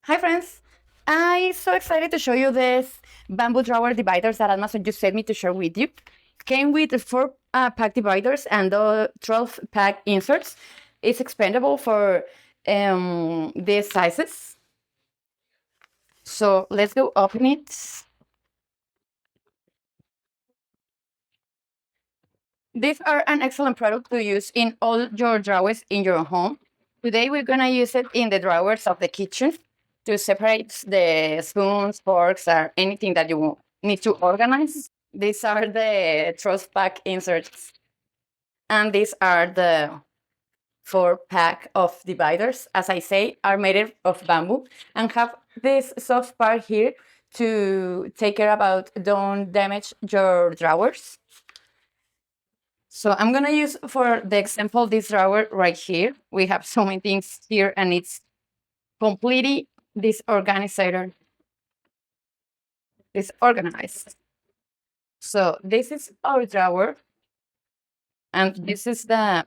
Hi friends! I'm so excited to show you this bamboo drawer dividers that Amazon just sent me to share with you. Came with the 4-pack dividers and the 12-pack inserts. It's expandable for these sizes. So let's go open it. These are an excellent product to use in all your drawers in your home. Today we're gonna use it in the drawers of the kitchen to separate the spoons, forks, or anything that you need to organize. These are the 12-pack inserts, and these are the 4-pack of dividers. As I say, are made of bamboo and have this soft part here to take care about don't damage your drawers. So I'm gonna use for the example this drawer right here. We have so many things here and it's completely disorganized. So this is our drawer and this is the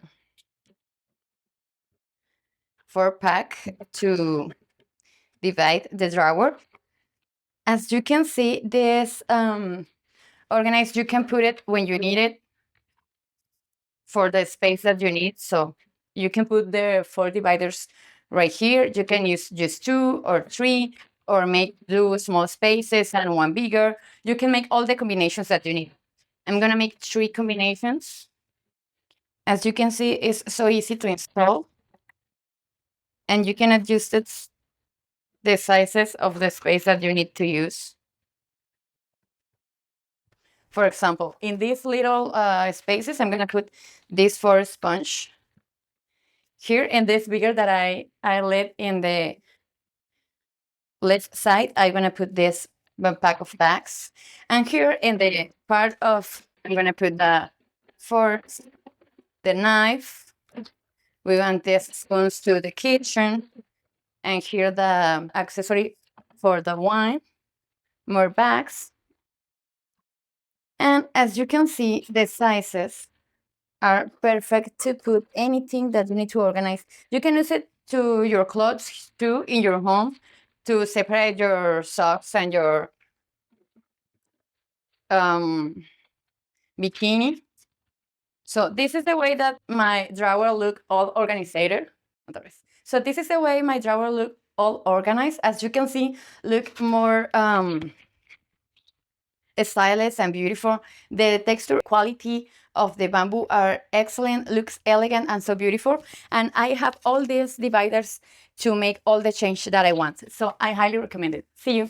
4-pack to divide the drawer. As you can see, this organized, you can put it when you need it for the space that you need. So you can put the 4 dividers right here. You can use just 2 or 3 or make 2 small spaces and 1 bigger. You can make all the combinations that you need. I'm gonna make 3 combinations. As you can see, it's so easy to install. And you can adjust the sizes of the space that you need to use. For example, in these little spaces, I'm gonna put this for sponge. Here in this bigger that I lit in the left side, I'm gonna put this pack of bags. And here in the part of, I'm gonna put the forks, the knife. We want these spoons to the kitchen. And here the accessory for the wine, more bags. And as you can see, the sizes are perfect to put anything that you need to organize. You can use it to your clothes too in your home to separate your socks and your bikini. So this is the way that my drawer look all organized. So this is the way my drawer look all organized. As you can see, look more stylish and beautiful. The texture quality of the bamboo are excellent, looks elegant and so beautiful. And I have all these dividers to make all the change that I want. So I highly recommend it. See you.